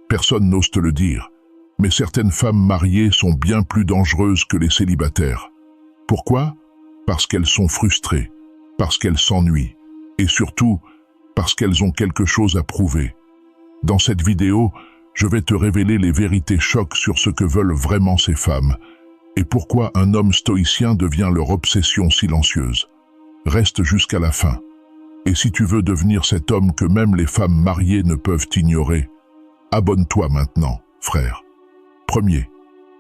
Personne n'ose te le dire, mais certaines femmes mariées sont bien plus dangereuses que les célibataires. Pourquoi? Parce qu'elles sont frustrées, parce qu'elles s'ennuient, et surtout parce qu'elles ont quelque chose à prouver. Dans cette vidéo, je vais te révéler les vérités chocs sur ce que veulent vraiment ces femmes, et pourquoi un homme stoïcien devient leur obsession silencieuse. Reste jusqu'à la fin. Et si tu veux devenir cet homme que même les femmes mariées ne peuvent ignorer, abonne-toi maintenant, frère. Premier,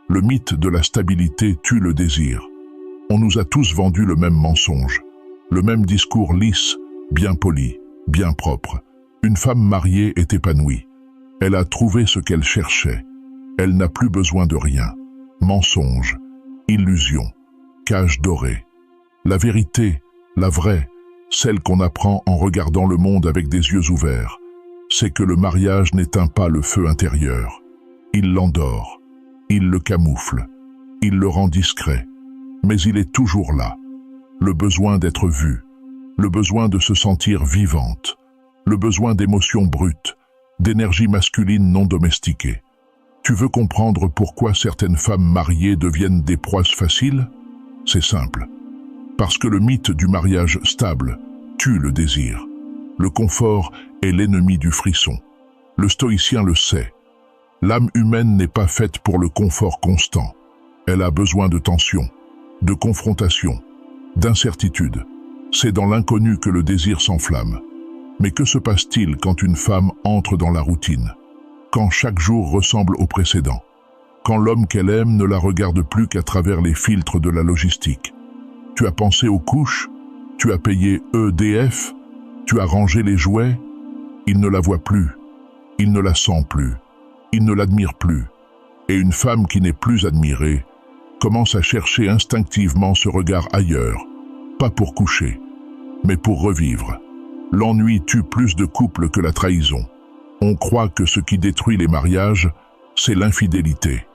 le mythe de la stabilité tue le désir. On nous a tous vendu le même mensonge, le même discours lisse, bien poli, bien propre. Une femme mariée est épanouie. Elle a trouvé ce qu'elle cherchait. Elle n'a plus besoin de rien. Mensonge, illusion, cage dorée. La vérité, la vraie, celle qu'on apprend en regardant le monde avec des yeux ouverts, c'est que le mariage n'éteint pas le feu intérieur. Il l'endort, il le camoufle, il le rend discret, mais il est toujours là. Le besoin d'être vue, le besoin de se sentir vivante, le besoin d'émotions brutes, d'énergie masculine non domestiquée. Tu veux comprendre pourquoi certaines femmes mariées deviennent des proies faciles? C'est simple. Parce que le mythe du mariage stable tue le désir. Le confort est l'ennemi du frisson. Le stoïcien le sait. L'âme humaine n'est pas faite pour le confort constant. Elle a besoin de tension, de confrontation, d'incertitude. C'est dans l'inconnu que le désir s'enflamme. Mais que se passe-t-il quand une femme entre dans la routine? Quand chaque jour ressemble au précédent? Quand l'homme qu'elle aime ne la regarde plus qu'à travers les filtres de la logistique? Tu as pensé aux couches? Tu as payé EDF? Tu as rangé les jouets? Il ne la voit plus. Il ne la sent plus. Il ne l'admire plus. Et une femme qui n'est plus admirée commence à chercher instinctivement ce regard ailleurs, pas pour coucher, mais pour revivre. L'ennui tue plus de couples que la trahison. On croit que ce qui détruit les mariages, c'est l'infidélité.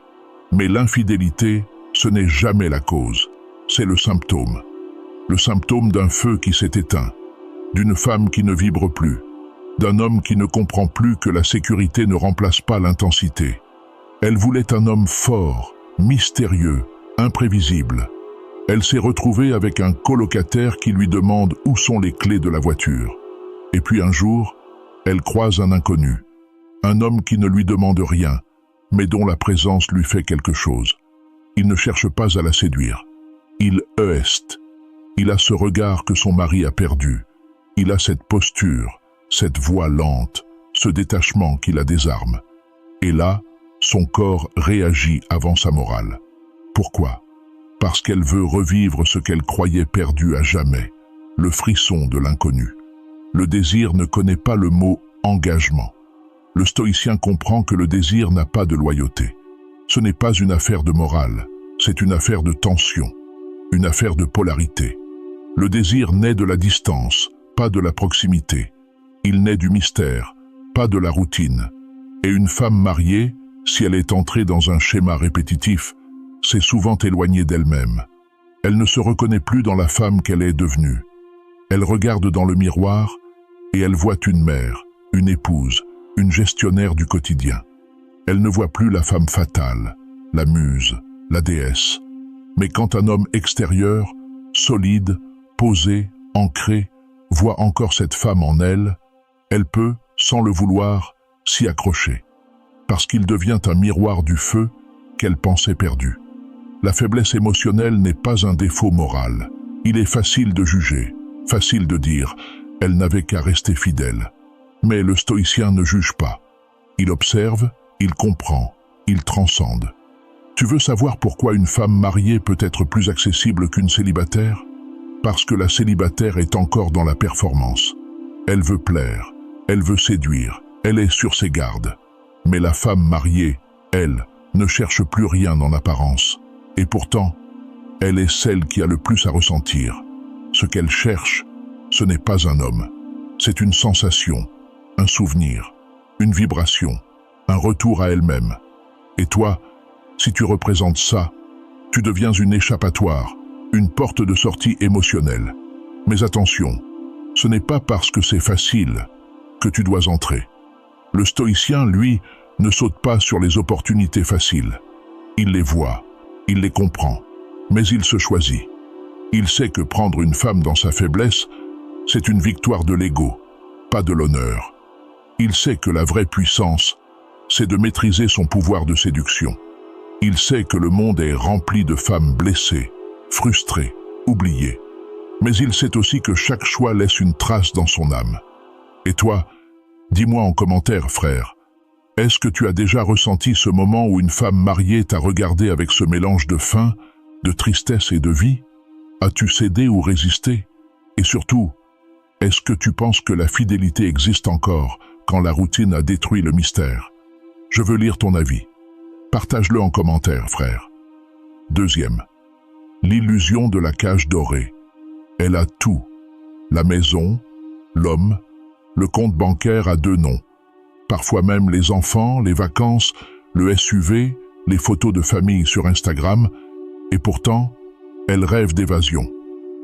Mais l'infidélité, ce n'est jamais la cause. C'est le symptôme. Le symptôme d'un feu qui s'est éteint, d'une femme qui ne vibre plus, d'un homme qui ne comprend plus que la sécurité ne remplace pas l'intensité. Elle voulait un homme fort, mystérieux, imprévisible. Elle s'est retrouvée avec un colocataire qui lui demande où sont les clés de la voiture. Et puis un jour, elle croise un inconnu, un homme qui ne lui demande rien, mais dont la présence lui fait quelque chose. Il ne cherche pas à la séduire. Il est. Il a ce regard que son mari a perdu. Il a cette posture, cette voix lente, ce détachement qui la désarme. Et là, son corps réagit avant sa morale. Pourquoi? Parce qu'elle veut revivre ce qu'elle croyait perdu à jamais, le frisson de l'inconnu. Le désir ne connaît pas le mot engagement. Le stoïcien comprend que le désir n'a pas de loyauté. Ce n'est pas une affaire de morale, c'est une affaire de tension, une affaire de polarité. Le désir naît de la distance, pas de la proximité. Il naît du mystère, pas de la routine. Et une femme mariée, si elle est entrée dans un schéma répétitif, s'est souvent éloignée d'elle-même. Elle ne se reconnaît plus dans la femme qu'elle est devenue. Elle regarde dans le miroir et elle voit une mère, une épouse, une gestionnaire du quotidien. Elle ne voit plus la femme fatale, la muse, la déesse. Mais quand un homme extérieur, solide, posé, ancré, voit encore cette femme en elle, elle peut, sans le vouloir, s'y accrocher. Parce qu'il devient un miroir du feu qu'elle pensait perdu. La faiblesse émotionnelle n'est pas un défaut moral. Il est facile de juger, facile de dire « elle n'avait qu'à rester fidèle ». Mais le stoïcien ne juge pas. Il observe, il comprend, il transcende. Tu veux savoir pourquoi une femme mariée peut être plus accessible qu'une célibataire? Parce que la célibataire est encore dans la performance. Elle veut plaire, elle veut séduire, elle est sur ses gardes. Mais la femme mariée, elle, ne cherche plus rien en apparence. Et pourtant, elle est celle qui a le plus à ressentir. Ce qu'elle cherche, ce n'est pas un homme. C'est une sensation, un souvenir, une vibration, un retour à elle-même. Et toi, si tu représentes ça, tu deviens une échappatoire, une porte de sortie émotionnelle. Mais attention, ce n'est pas parce que c'est facile que tu dois entrer. Le stoïcien, lui, ne saute pas sur les opportunités faciles. Il les voit, il les comprend, mais il se choisit. Il sait que prendre une femme dans sa faiblesse, c'est une victoire de l'ego, pas de l'honneur. Il sait que la vraie puissance, c'est de maîtriser son pouvoir de séduction. Il sait que le monde est rempli de femmes blessées, frustrées, oubliées. Mais il sait aussi que chaque choix laisse une trace dans son âme. Et toi, dis-moi en commentaire, frère, est-ce que tu as déjà ressenti ce moment où une femme mariée t'a regardé avec ce mélange de faim, de tristesse et de vie? As-tu cédé ou résisté? Et surtout, est-ce que tu penses que la fidélité existe encore quand la routine a détruit le mystère? Je veux lire ton avis. Partage-le en commentaire, frère. Deuxième, l'illusion de la cage dorée. Elle a tout. La maison, l'homme, le compte bancaire à 2 noms. Parfois même les enfants, les vacances, le SUV, les photos de famille sur Instagram. Et pourtant, elle rêve d'évasion.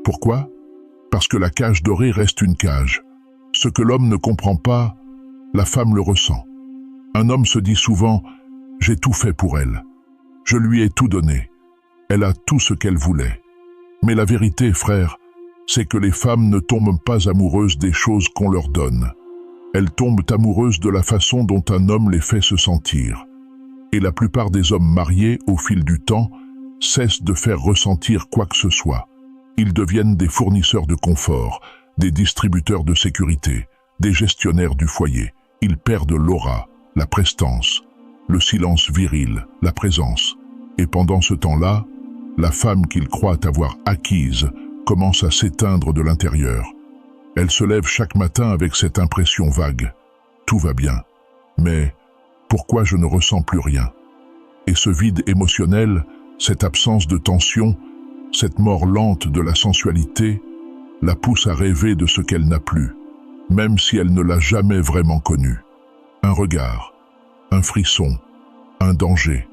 Pourquoi? Parce que la cage dorée reste une cage. Ce que l'homme ne comprend pas, la femme le ressent. Un homme se dit souvent « J'ai tout fait pour elle. Je lui ai tout donné. Elle a tout ce qu'elle voulait. » Mais la vérité, frère, c'est que les femmes ne tombent pas amoureuses des choses qu'on leur donne. Elles tombent amoureuses de la façon dont un homme les fait se sentir. Et la plupart des hommes mariés, au fil du temps, cessent de faire ressentir quoi que ce soit. Ils deviennent des fournisseurs de confort, des distributeurs de sécurité, des gestionnaires du foyer. Ils perdent l'aura, la prestance, le silence viril, la présence. Et pendant ce temps-là, la femme qu'ils croient avoir acquise commence à s'éteindre de l'intérieur. Elle se lève chaque matin avec cette impression vague. Tout va bien. Mais pourquoi je ne ressens plus rien? Et ce vide émotionnel, cette absence de tension, cette mort lente de la sensualité, la pousse à rêver de ce qu'elle n'a plus, même si elle ne l'a jamais vraiment connu. Un regard, un frisson, un danger.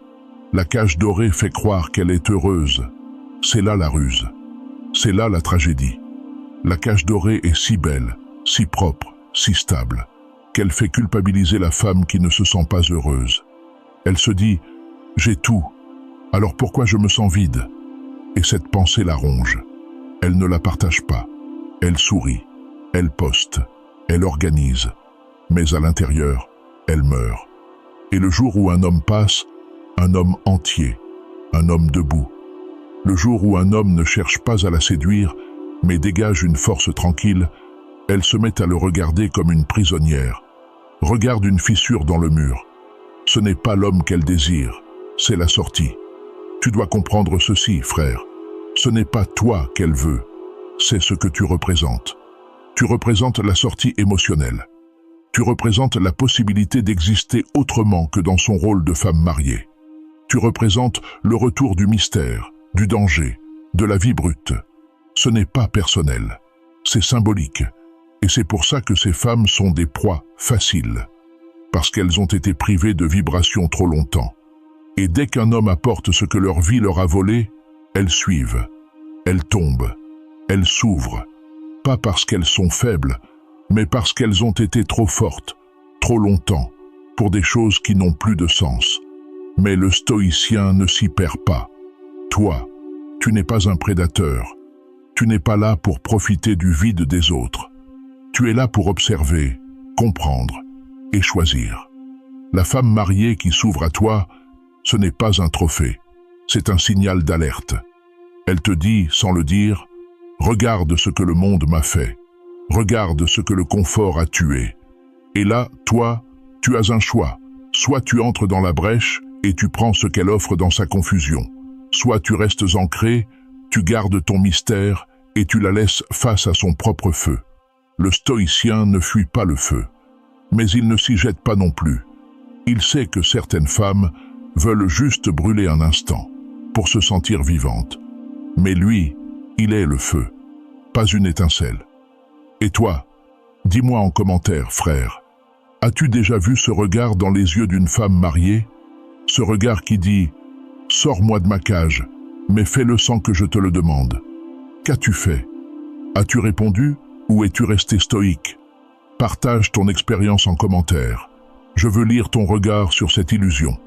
La cage dorée fait croire qu'elle est heureuse. C'est là la ruse. C'est là la tragédie. La cage dorée est si belle, si propre, si stable, qu'elle fait culpabiliser la femme qui ne se sent pas heureuse. Elle se dit « J'ai tout, alors pourquoi je me sens vide ?» Et cette pensée la ronge. Elle ne la partage pas. Elle sourit, elle poste, elle organise. Mais à l'intérieur, elle meurt. Et le jour où un homme passe, un homme entier, un homme debout. Le jour où un homme ne cherche pas à la séduire, mais dégage une force tranquille, elle se met à le regarder comme une prisonnière. Regarde une fissure dans le mur. Ce n'est pas l'homme qu'elle désire, c'est la sortie. Tu dois comprendre ceci, frère. Ce n'est pas toi qu'elle veut, c'est ce que tu représentes. Tu représentes la sortie émotionnelle. Tu représentes la possibilité d'exister autrement que dans son rôle de femme mariée. Tu représentes le retour du mystère, du danger, de la vie brute. Ce n'est pas personnel, c'est symbolique. Et c'est pour ça que ces femmes sont des proies faciles. Parce qu'elles ont été privées de vibrations trop longtemps. Et dès qu'un homme apporte ce que leur vie leur a volé, elles suivent, elles tombent, elles s'ouvrent. Pas parce qu'elles sont faibles, mais parce qu'elles ont été trop fortes, trop longtemps, pour des choses qui n'ont plus de sens. Mais le stoïcien ne s'y perd pas. Toi, tu n'es pas un prédateur. Tu n'es pas là pour profiter du vide des autres. Tu es là pour observer, comprendre et choisir. La femme mariée qui s'ouvre à toi, ce n'est pas un trophée, c'est un signal d'alerte. Elle te dit, sans le dire, « Regarde ce que le monde m'a fait. Regarde ce que le confort a tué. » Et là, toi, tu as un choix. Soit tu entres dans la brèche et tu prends ce qu'elle offre dans sa confusion. Soit tu restes ancré, tu gardes ton mystère et tu la laisses face à son propre feu. Le stoïcien ne fuit pas le feu, mais il ne s'y jette pas non plus. Il sait que certaines femmes veulent juste brûler un instant, pour se sentir vivantes. Mais lui, il est le feu, pas une étincelle. Et toi, dis-moi en commentaire, frère, as-tu déjà vu ce regard dans les yeux d'une femme mariée? Ce regard qui dit « Sors-moi de ma cage, mais fais-le sans que je te le demande. » Qu'as-tu fait? As-tu répondu ou es-tu resté stoïque? Partage ton expérience en commentaire. Je veux lire ton regard sur cette illusion.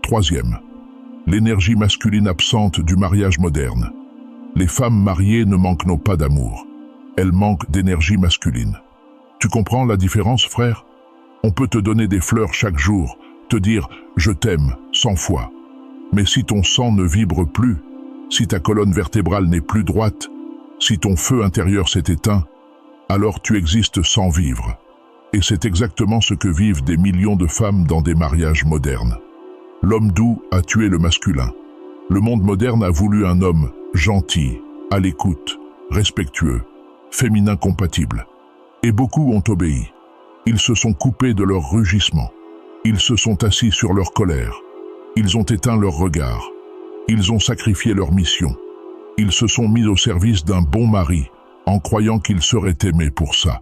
Troisième, l'énergie masculine absente du mariage moderne. Les femmes mariées ne manquent pas d'amour. Elles manquent d'énergie masculine. Tu comprends la différence, frère? On peut te donner des fleurs chaque jour, te dire « je t'aime » 100 fois. Mais si ton sang ne vibre plus, si ta colonne vertébrale n'est plus droite, si ton feu intérieur s'est éteint, alors tu existes sans vivre. Et c'est exactement ce que vivent des millions de femmes dans des mariages modernes. L'homme doux a tué le masculin. Le monde moderne a voulu un homme gentil, à l'écoute, respectueux, féminin compatible. Et beaucoup ont obéi. Ils se sont coupés de leur rugissement. Ils se sont assis sur leur colère. Ils ont éteint leur regard. Ils ont sacrifié leur mission. Ils se sont mis au service d'un bon mari, en croyant qu'ils seraient aimés pour ça.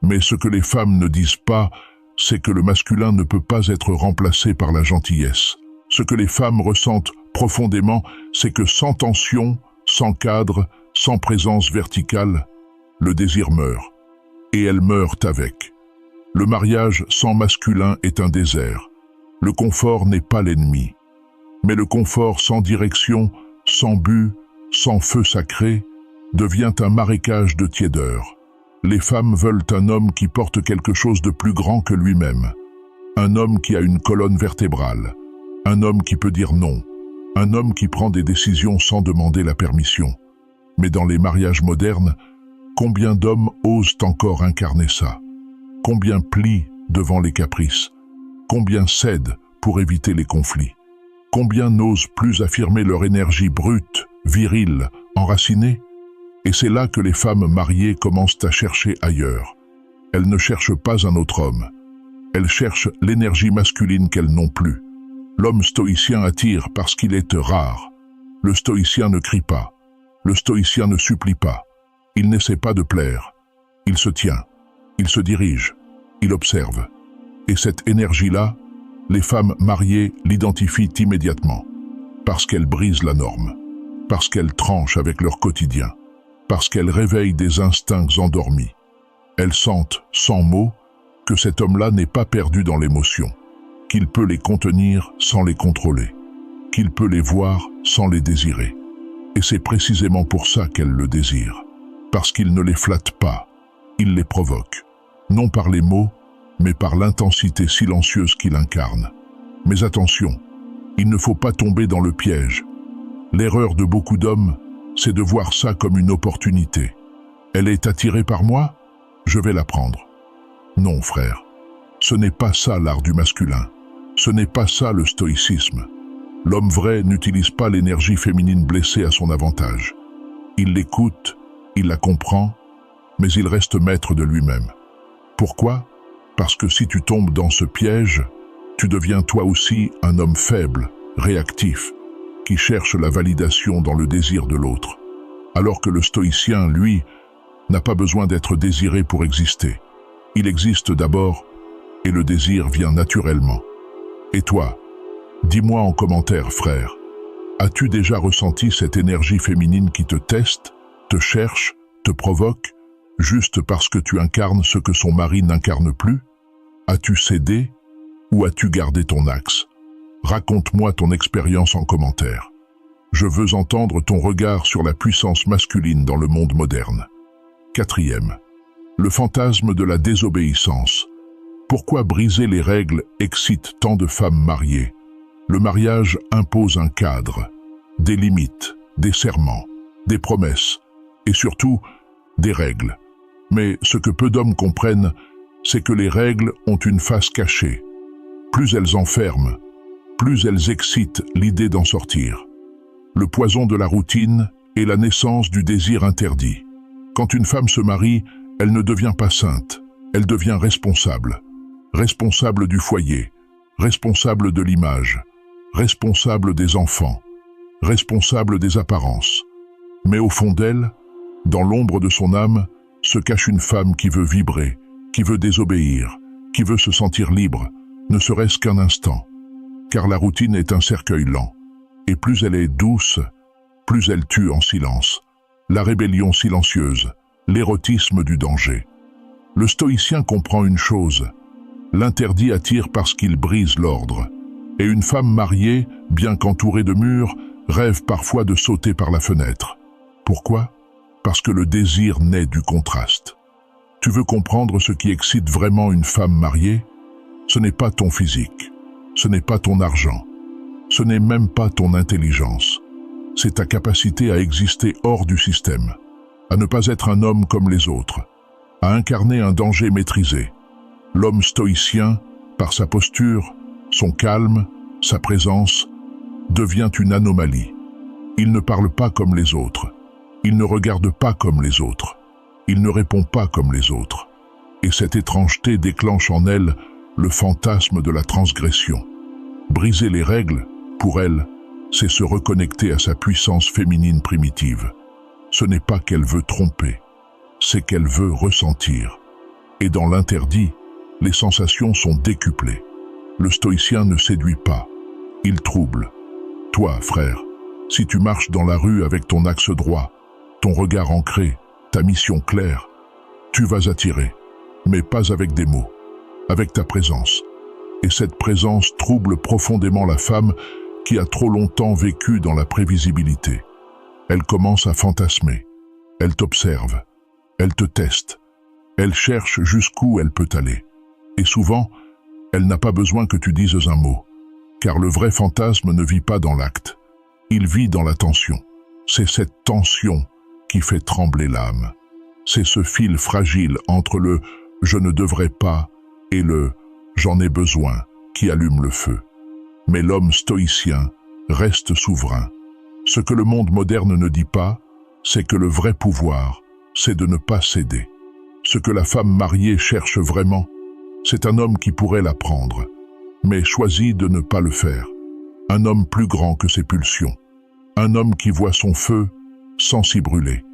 Mais ce que les femmes ne disent pas, c'est que le masculin ne peut pas être remplacé par la gentillesse. Ce que les femmes ressentent profondément, c'est que sans tension, sans cadre, sans présence verticale, le désir meurt. Et elles meurent avec. Le mariage sans masculin est un désert. Le confort n'est pas l'ennemi. Mais le confort sans direction, sans but, sans feu sacré, devient un marécage de tiédeur. Les femmes veulent un homme qui porte quelque chose de plus grand que lui-même. Un homme qui a une colonne vertébrale. Un homme qui peut dire non. Un homme qui prend des décisions sans demander la permission. Mais dans les mariages modernes, combien d'hommes osent encore incarner ça? Combien plient devant les caprices? Combien cèdent pour éviter les conflits? Combien n'osent plus affirmer leur énergie brute, virile, enracinée? Et c'est là que les femmes mariées commencent à chercher ailleurs. Elles ne cherchent pas un autre homme. Elles cherchent l'énergie masculine qu'elles n'ont plus. L'homme stoïcien attire parce qu'il est rare. Le stoïcien ne crie pas. Le stoïcien ne supplie pas. Il n'essaie pas de plaire. Il se tient. Il se dirige. Il observe. Et cette énergie-là, les femmes mariées l'identifient immédiatement. Parce qu'elle brise la norme. Parce qu'elle tranche avec leur quotidien. Parce qu'elle réveille des instincts endormis. Elles sentent, sans mots, que cet homme-là n'est pas perdu dans l'émotion, qu'il peut les contenir sans les contrôler, qu'il peut les voir sans les désirer. Et c'est précisément pour ça qu'elles le désirent, parce qu'il ne les flatte pas, il les provoque, non par les mots, mais par l'intensité silencieuse qu'il incarne. Mais attention, il ne faut pas tomber dans le piège. L'erreur de beaucoup d'hommes, c'est de voir ça comme une opportunité. Elle est attirée par moi, je vais la prendre. Non, frère, ce n'est pas ça l'art du masculin. Ce n'est pas ça le stoïcisme. L'homme vrai n'utilise pas l'énergie féminine blessée à son avantage. Il l'écoute, il la comprend, mais il reste maître de lui-même. Pourquoi? Parce que si tu tombes dans ce piège, tu deviens toi aussi un homme faible, réactif, qui cherche la validation dans le désir de l'autre. Alors que le stoïcien, lui, n'a pas besoin d'être désiré pour exister. Il existe d'abord, et le désir vient naturellement. Et toi, dis-moi en commentaire, frère, as-tu déjà ressenti cette énergie féminine qui te teste, te cherche, te provoque, juste parce que tu incarnes ce que son mari n'incarne plus? As-tu cédé ou as-tu gardé ton axe? Raconte-moi ton expérience en commentaire. Je veux entendre ton regard sur la puissance masculine dans le monde moderne. Quatrième, le fantasme de la désobéissance. Pourquoi briser les règles excite tant de femmes mariées? Le mariage impose un cadre, des limites, des serments, des promesses, et surtout, des règles. Mais ce que peu d'hommes comprennent, c'est que les règles ont une face cachée. Plus elles enferment, plus elles excitent l'idée d'en sortir. Le poison de la routine est la naissance du désir interdit. Quand une femme se marie, elle ne devient pas sainte, elle devient responsable. Responsable du foyer, responsable de l'image, responsable des enfants, responsable des apparences. Mais au fond d'elle, dans l'ombre de son âme, se cache une femme qui veut vibrer, qui veut désobéir, qui veut se sentir libre, ne serait-ce qu'un instant. Car la routine est un cercueil lent, et plus elle est douce, plus elle tue en silence. La rébellion silencieuse, l'érotisme du danger. Le stoïcien comprend une chose, L'interdit attire parce qu'il brise l'ordre. Et une femme mariée, bien qu'entourée de murs, rêve parfois de sauter par la fenêtre. Pourquoi? Parce que le désir naît du contraste. Tu veux comprendre ce qui excite vraiment une femme mariée? Ce n'est pas ton physique, ce n'est pas ton argent, ce n'est même pas ton intelligence. C'est ta capacité à exister hors du système, à ne pas être un homme comme les autres, à incarner un danger maîtrisé. L'homme stoïcien, par sa posture, son calme, sa présence, devient une anomalie. Il ne parle pas comme les autres, il ne regarde pas comme les autres, il ne répond pas comme les autres. Et cette étrangeté déclenche en elle le fantasme de la transgression. Briser les règles, pour elle, c'est se reconnecter à sa puissance féminine primitive. Ce n'est pas qu'elle veut tromper, c'est qu'elle veut ressentir. Et dans l'interdit, les sensations sont décuplées. Le stoïcien ne séduit pas, il trouble. Toi, frère, si tu marches dans la rue avec ton axe droit, ton regard ancré, ta mission claire, tu vas attirer, mais pas avec des mots, avec ta présence. Et cette présence trouble profondément la femme qui a trop longtemps vécu dans la prévisibilité. Elle commence à fantasmer, elle t'observe, elle te teste, elle cherche jusqu'où elle peut aller. Et souvent, elle n'a pas besoin que tu dises un mot, car le vrai fantasme ne vit pas dans l'acte, il vit dans la tension. C'est cette tension qui fait trembler l'âme. C'est ce fil fragile entre le « je ne devrais pas » et le « j'en ai besoin » qui allume le feu. Mais l'homme stoïcien reste souverain. Ce que le monde moderne ne dit pas, c'est que le vrai pouvoir, c'est de ne pas céder. Ce que la femme mariée cherche vraiment, c'est un homme qui pourrait la prendre, mais choisit de ne pas le faire. Un homme plus grand que ses pulsions. Un homme qui voit son feu sans s'y brûler.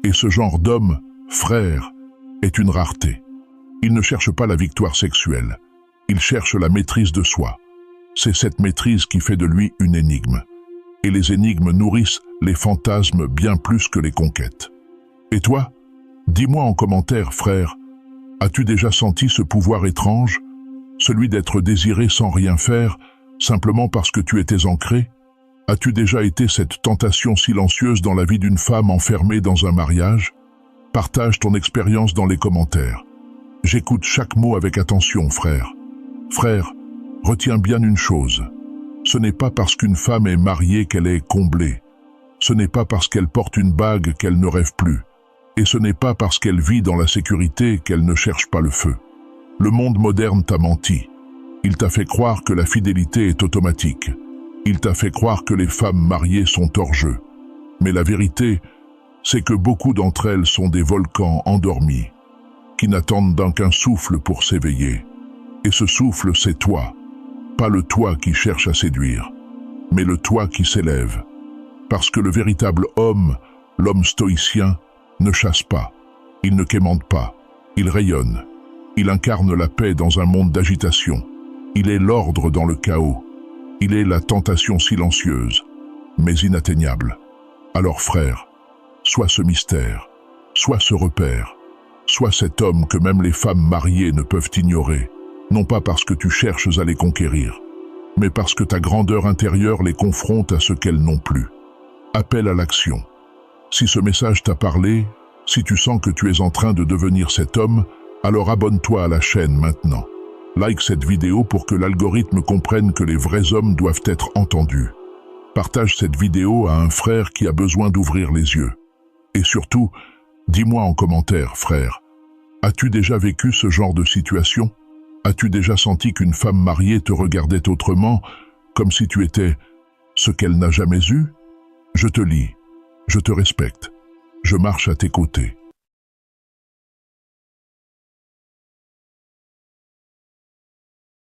Et ce genre d'homme, frère, est une rareté. Il ne cherche pas la victoire sexuelle, il cherche la maîtrise de soi. C'est cette maîtrise qui fait de lui une énigme. Et les énigmes nourrissent les fantasmes bien plus que les conquêtes. Et toi, dis-moi en commentaire, frère, as-tu déjà senti ce pouvoir étrange, celui d'être désiré sans rien faire, simplement parce que tu étais ancré? As-tu déjà été cette tentation silencieuse dans la vie d'une femme enfermée dans un mariage? Partage ton expérience dans les commentaires. J'écoute chaque mot avec attention, frère. Frère, retiens bien une chose. Ce n'est pas parce qu'une femme est mariée qu'elle est comblée. Ce n'est pas parce qu'elle porte une bague qu'elle ne rêve plus. Et ce n'est pas parce qu'elle vit dans la sécurité qu'elle ne cherche pas le feu. Le monde moderne t'a menti. Il t'a fait croire que la fidélité est automatique. Il t'a fait croire que les femmes mariées sont hors jeu. Mais la vérité, c'est que beaucoup d'entre elles sont des volcans endormis, qui n'attendent qu'un souffle pour s'éveiller. Et ce souffle, c'est toi. Pas le toi qui cherche à séduire, mais le toi qui s'élève. Parce que le véritable homme, l'homme stoïcien, ne chasse pas, il ne quémande pas, il rayonne. Il incarne la paix dans un monde d'agitation. Il est l'ordre dans le chaos. Il est la tentation silencieuse, mais inatteignable. Alors frère, sois ce mystère, sois ce repère, sois cet homme que même les femmes mariées ne peuvent ignorer, non pas parce que tu cherches à les conquérir, mais parce que ta grandeur intérieure les confronte à ce qu'elles n'ont plus. Appel à l'action. Si ce message t'a parlé, si tu sens que tu es en train de devenir cet homme, alors abonne-toi à la chaîne maintenant. Like cette vidéo pour que l'algorithme comprenne que les vrais hommes doivent être entendus. Partage cette vidéo à un frère qui a besoin d'ouvrir les yeux. Et surtout, dis-moi en commentaire, frère, as-tu déjà vécu ce genre de situation? As-tu déjà senti qu'une femme mariée te regardait autrement, comme si tu étais ce qu'elle n'a jamais eu? Je te lis, je te respecte, je marche à tes côtés.